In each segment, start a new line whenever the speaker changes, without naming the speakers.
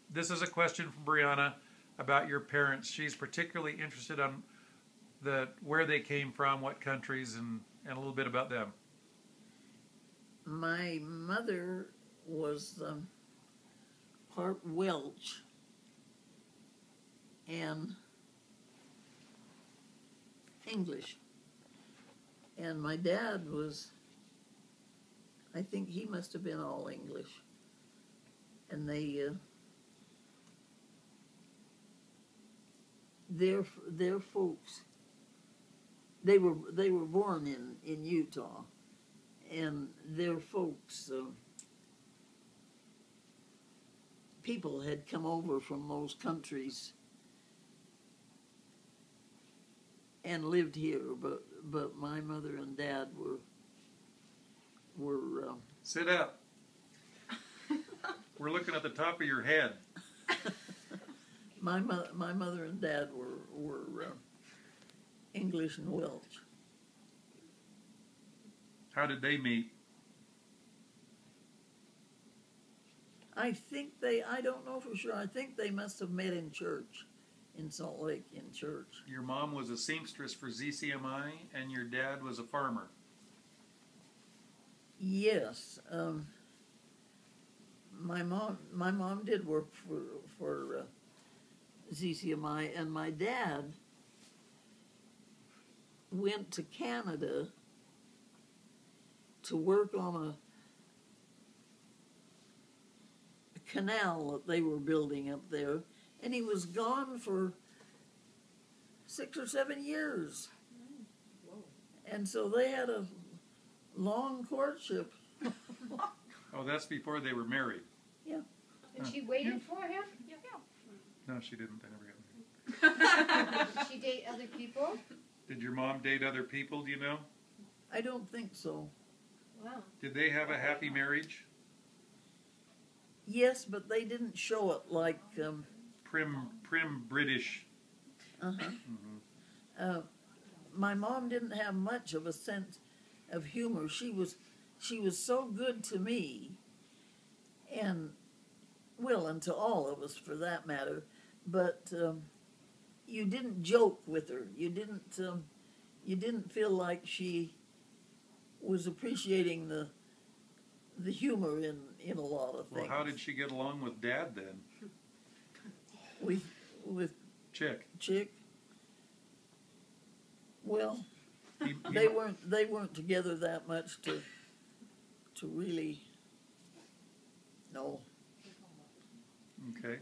this is a question from Brianna about your parents. She's particularly interested on where they came from, what countries, and a little bit about them.
My mother was part Welsh and English. And my dad was, I think he must have been all English. And their folks, they were born in Utah, and their folks, people had come over from those countries and lived here, but my mother and dad were
Sit up. We're looking at the top of your head.
my mother and dad were English and Welsh.
How did they meet?
I think I don't know for sure. I think they must have met in church, in Salt Lake, in church.
Your mom was a seamstress for ZCMI, and your dad was a farmer.
Yes. My mom did work for ZCMI, and my dad went to Canada to work on a canal that they were building up there, and he was gone for 6 or 7 years. And so they had a long courtship.
Oh, that's before they were married.
Yeah.
And she waited for him? Yeah.
No, she didn't. They never got married.
Did she date other people?
Did your mom date other people, do you know?
I don't think so.
Wow.
Did they have a happy marriage?
Yes, but they didn't show it like...
Prim British.
Uh-huh. Mm-hmm. My mom didn't have much of a sense of humor. She was so good to me, and to all of us for that matter. But you didn't joke with her. You didn't feel like she was appreciating the humor in a lot of things.
Well, how did she get along with Dad then?
With
Chick.
Well, they weren't together that much to really know.
Okay.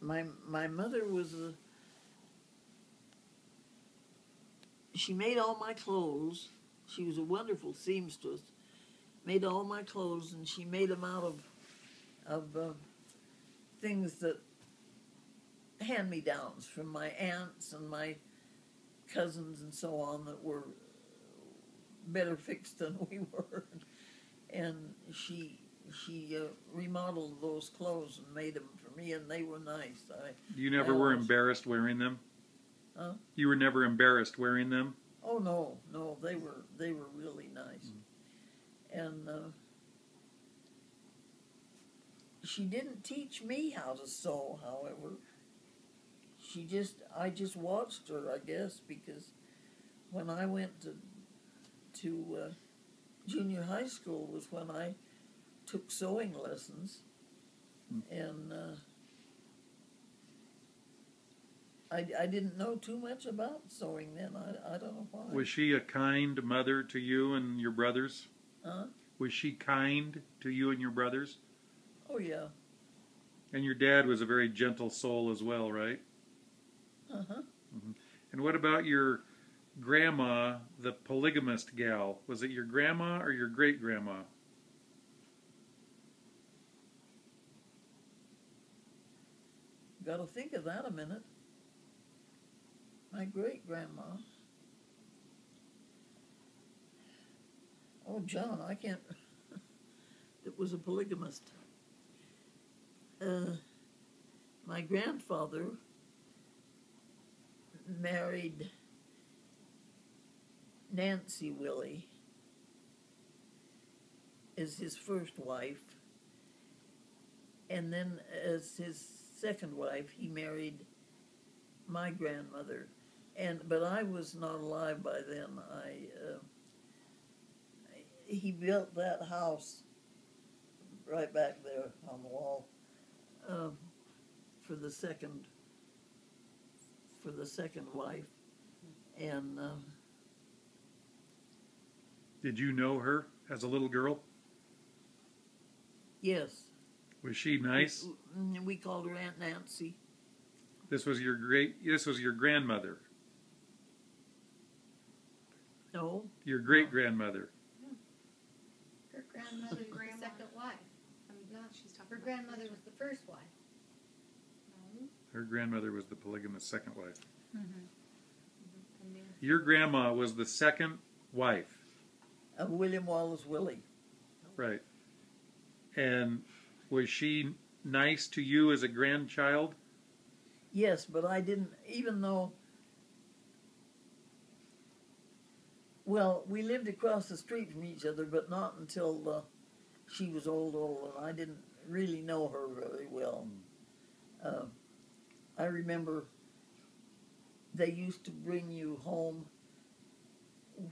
My mother was she made all my clothes. She was a wonderful seamstress. Made all my clothes, and she made them out of things that hand-me-downs from my aunts and my cousins and so on that were better fixed than we were. And she remodeled those clothes and made them for me, and they were nice.
You never were embarrassed wearing them?
Huh?
You were never embarrassed wearing them?
Oh no, they were really nice. And she didn't teach me how to sew, however. I just watched her, I guess, because when I went to junior high school was when I took sewing lessons, and I didn't know too much about sewing then. I don't know why.
Was she a kind mother to you and your brothers?
Huh?
Was she kind to you and your brothers?
Oh, yeah.
And your dad was a very gentle soul as well, right?
Uh-huh.
Mm-hmm. And what about your grandma, the polygamist gal? Was it your grandma or your great-grandma?
Got to think of that a minute. My great-grandma. Oh, John, I can't... It was a polygamist. My grandfather married Nancy Willie, as his first wife, and then as his second wife, he married my grandmother, but I was not alive by then. He built that house right back there on the wall for the second wife, and
Did you know her as a little girl?
yes,
Was she nice?
we called her Aunt Nancy.
This was your grandmother.
No,
Your great grandmother.
Her grandmother was the second wife.
No, she's talking
Her
about
grandmother was the first wife. No.
Her grandmother was the polygamous second wife.
And then
Your grandma was the second wife.
of William Wallace Willie.
Right. And was she nice to you as a grandchild?
Yes, but I didn't, even though, well, we lived across the street from each other, but not until she was old, and I didn't really know her very well. I remember they used to bring you home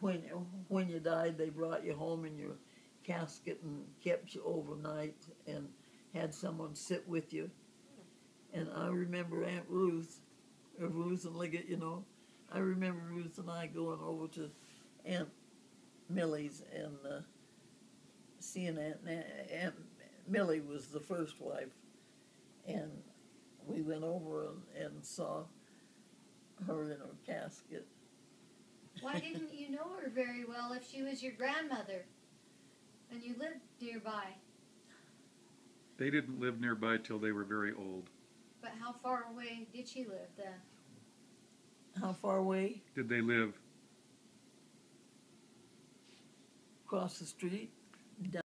when you died. They brought you home in your casket and kept you overnight and had someone sit with you. And I remember Aunt Ruth, or Ruth and Liggett, you know. I remember Ruth and I going over to Aunt Millie's and seeing Aunt Millie was the first wife, and we went over and saw her in her casket.
Why didn't you know her very well if she was your grandmother and you lived nearby?
They didn't live nearby till they were very old.
But how far away did she live then?
How far away?
Did they live?
Across the street.